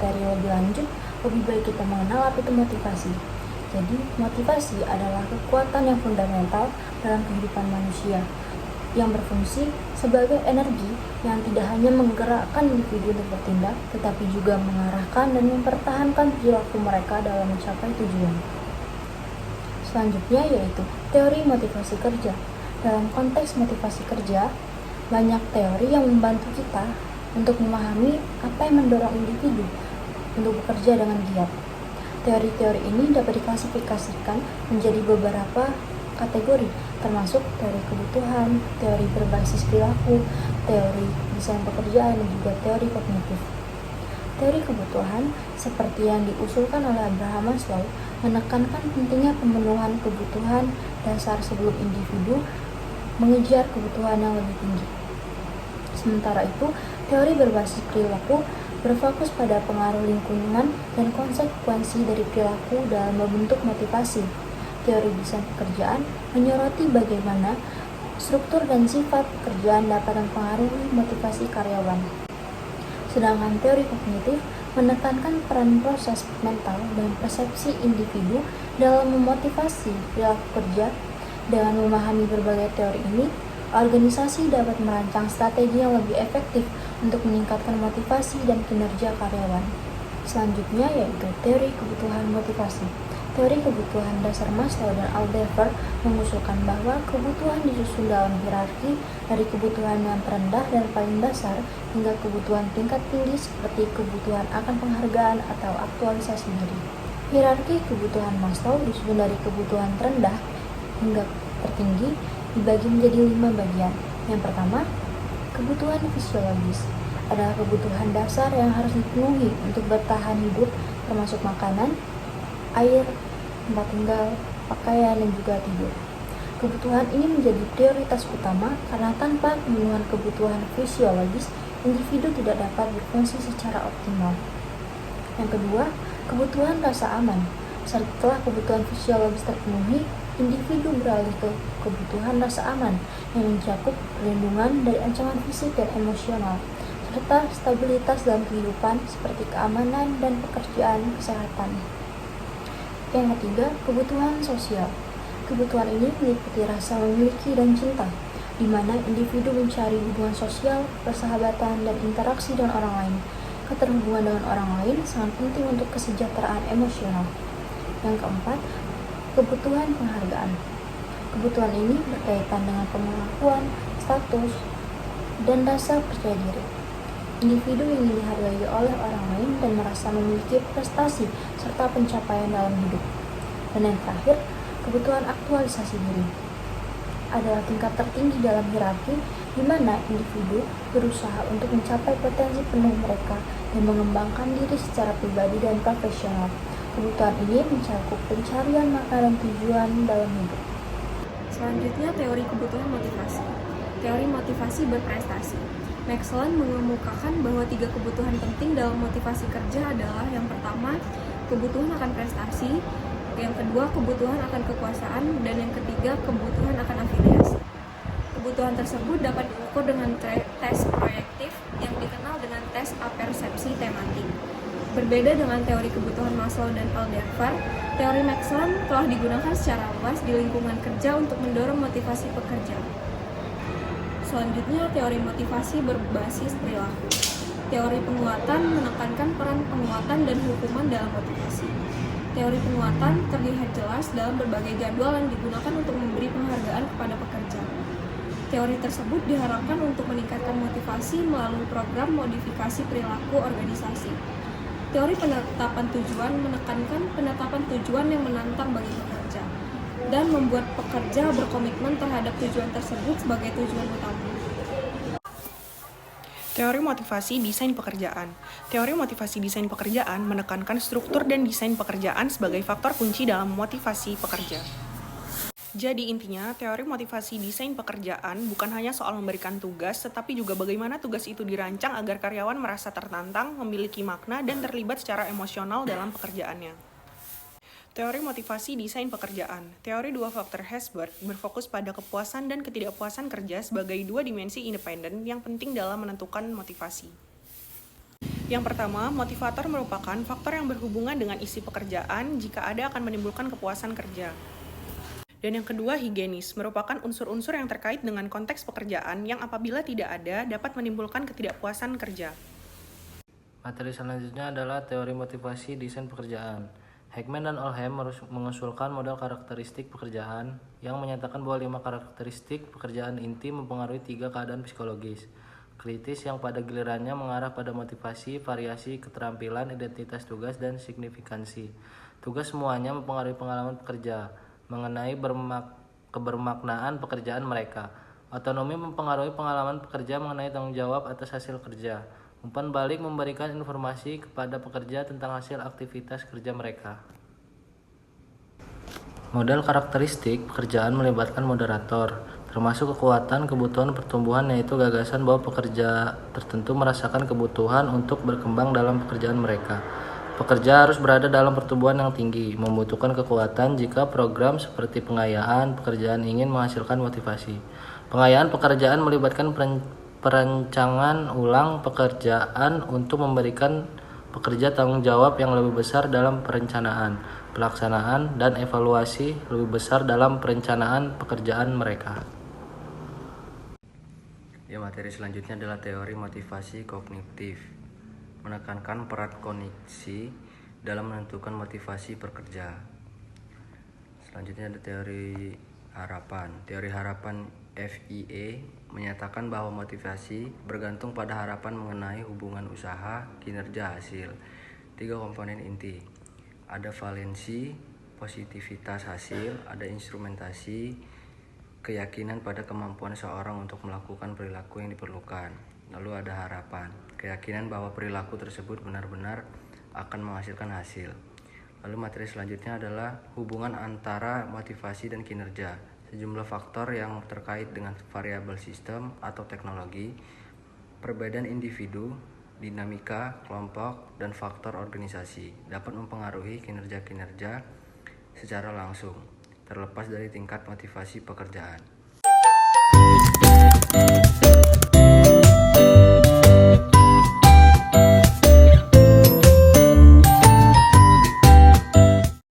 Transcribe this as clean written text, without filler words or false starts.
materi lebih lanjut, lebih baik kita mengenal apa itu motivasi. Jadi, motivasi adalah kekuatan yang fundamental dalam kehidupan manusia, yang berfungsi sebagai energi yang tidak hanya menggerakkan individu untuk bertindak, tetapi juga mengarahkan dan mempertahankan perilaku mereka dalam mencapai tujuan. Selanjutnya yaitu teori motivasi kerja. Dalam konteks motivasi kerja, banyak teori yang membantu kita untuk memahami apa yang mendorong individu untuk bekerja dengan giat. Teori-teori ini dapat diklasifikasikan menjadi beberapa kategori, termasuk teori kebutuhan, teori berbasis perilaku, teori desain pekerjaan, dan juga teori kognitif. Teori kebutuhan, seperti yang diusulkan oleh Abraham Maslow, menekankan pentingnya pemenuhan kebutuhan dasar sebelum individu mengejar kebutuhan yang lebih tinggi. Sementara itu, teori berbasis perilaku berfokus pada pengaruh lingkungan dan konsekuensi dari perilaku dalam membentuk motivasi. Teori desain pekerjaan menyoroti bagaimana struktur dan sifat pekerjaan dapat mempengaruhi motivasi karyawan. Sedangkan teori kognitif menekankan peran proses mental dan persepsi individu dalam memotivasi perilaku kerja. Dengan memahami berbagai teori ini, organisasi dapat merancang strategi yang lebih efektif untuk meningkatkan motivasi dan kinerja karyawan. Selanjutnya yaitu teori kebutuhan motivasi. Teori kebutuhan dasar Maslow dan Aldefer mengusulkan bahwa kebutuhan disusun dalam hierarki dari kebutuhan yang terendah dan paling dasar hingga kebutuhan tingkat tinggi seperti kebutuhan akan penghargaan atau aktualisasi diri. Hierarki kebutuhan Maslow disusun dari kebutuhan terendah hingga tertinggi dibagi menjadi 5 bagian. Yang pertama, kebutuhan fisiologis adalah kebutuhan dasar yang harus dipenuhi untuk bertahan hidup, termasuk makanan, air, tempat tinggal, pakaian, dan juga tidur. Kebutuhan ini menjadi prioritas utama karena tanpa pemenuhan kebutuhan fisiologis, individu tidak dapat berfungsi secara optimal. Yang kedua, kebutuhan rasa aman. Setelah kebutuhan fisiologis terpenuhi, individu beralih ke kebutuhan rasa aman yang mencakup perlindungan dari ancaman fisik dan emosional, serta stabilitas dalam kehidupan seperti keamanan dan pekerjaan kesehatan. Yang ketiga, kebutuhan sosial. Kebutuhan ini meliputi rasa memiliki dan cinta, di mana individu mencari hubungan sosial, persahabatan, dan interaksi dengan orang lain. Keterhubungan dengan orang lain sangat penting untuk kesejahteraan emosional. Yang keempat, kebutuhan penghargaan. Kebutuhan ini berkaitan dengan pengakuan, status, dan rasa percaya diri. Individu ingin dihargai oleh orang lain dan merasa memiliki prestasi serta pencapaian dalam hidup. Dan yang terakhir, kebutuhan aktualisasi diri adalah tingkat tertinggi dalam hierarki di mana individu berusaha untuk mencapai potensi penuh mereka dan mengembangkan diri secara pribadi dan profesional. Kebutuhan ini mencakup pencarian makna dan tujuan dalam hidup. Selanjutnya, teori kebutuhan motivasi. Teori motivasi berprestasi. Maxwell mengemukakan bahwa 3 kebutuhan penting dalam motivasi kerja adalah yang pertama, kebutuhan akan prestasi, yang kedua, kebutuhan akan kekuasaan, dan yang ketiga, kebutuhan akan afiliasi. Kebutuhan tersebut dapat diukur dengan tes proyektif yang dikenal dengan tes apersepsi tematik. Berbeda dengan teori kebutuhan Maslow dan Aldefer, teori Maxwell telah digunakan secara luas di lingkungan kerja untuk mendorong motivasi pekerja. Selanjutnya, teori motivasi berbasis perilaku. Teori penguatan menekankan peran penguatan dan hukuman dalam motivasi. Teori penguatan terlihat jelas dalam berbagai jadwal yang digunakan untuk memberi penghargaan kepada pekerja. Teori tersebut diharapkan untuk meningkatkan motivasi melalui program modifikasi perilaku organisasi. Teori penetapan tujuan menekankan penetapan tujuan yang menantang bagi pekerja dan membuat pekerja berkomitmen terhadap tujuan tersebut sebagai tujuan utama. Teori motivasi desain pekerjaan. Teori motivasi desain pekerjaan menekankan struktur dan desain pekerjaan sebagai faktor kunci dalam motivasi pekerja. Jadi intinya, teori motivasi desain pekerjaan bukan hanya soal memberikan tugas, tetapi juga bagaimana tugas itu dirancang agar karyawan merasa tertantang, memiliki makna, dan terlibat secara emosional dalam pekerjaannya. Teori motivasi desain pekerjaan. Teori 2 faktor Hesberg berfokus pada kepuasan dan ketidakpuasan kerja sebagai 2 dimensi independen yang penting dalam menentukan motivasi. Yang pertama, motivator merupakan faktor yang berhubungan dengan isi pekerjaan. Jika ada, akan menimbulkan kepuasan kerja. Dan yang kedua, higienis, merupakan unsur-unsur yang terkait dengan konteks pekerjaan yang apabila tidak ada, dapat menimbulkan ketidakpuasan kerja. Materi selanjutnya adalah teori motivasi desain pekerjaan. Heckman dan Oldham mengusulkan model karakteristik pekerjaan yang menyatakan bahwa 5 karakteristik pekerjaan inti mempengaruhi 3 keadaan psikologis kritis yang pada gilirannya mengarah pada motivasi, variasi, keterampilan, identitas tugas, dan signifikansi. Tugas semuanya mempengaruhi pengalaman pekerja mengenai kebermaknaan pekerjaan mereka. Otonomi mempengaruhi pengalaman pekerja mengenai tanggung jawab atas hasil kerja. Umpan balik memberikan informasi kepada pekerja tentang hasil aktivitas kerja mereka. Model karakteristik pekerjaan melibatkan moderator, termasuk kekuatan kebutuhan pertumbuhan, yaitu gagasan bahwa pekerja tertentu merasakan kebutuhan untuk berkembang dalam pekerjaan mereka. Pekerja harus berada dalam pertumbuhan yang tinggi, membutuhkan kekuatan jika program seperti pengayaan pekerjaan ingin menghasilkan motivasi. Pengayaan pekerjaan melibatkan perancangan ulang pekerjaan untuk memberikan pekerja tanggung jawab yang lebih besar dalam perencanaan, pelaksanaan, dan evaluasi lebih besar dalam perencanaan pekerjaan mereka. Ya, materi selanjutnya adalah teori motivasi kognitif, menekankan peran kognisi dalam menentukan motivasi pekerja. Selanjutnya ada teori harapan. Teori harapan FIE menyatakan bahwa motivasi bergantung pada harapan mengenai hubungan usaha, kinerja, hasil. 3 komponen inti. Ada valensi, positivitas hasil, ada instrumentasi, keyakinan pada kemampuan seorang untuk melakukan perilaku yang diperlukan. Lalu ada harapan, keyakinan bahwa perilaku tersebut benar-benar akan menghasilkan hasil. Lalu materi selanjutnya adalah hubungan antara motivasi dan kinerja. Sejumlah faktor yang terkait dengan variabel sistem atau teknologi, perbedaan individu, dinamika kelompok, dan faktor organisasi dapat mempengaruhi kinerja-kinerja secara langsung, terlepas dari tingkat motivasi pekerjaan.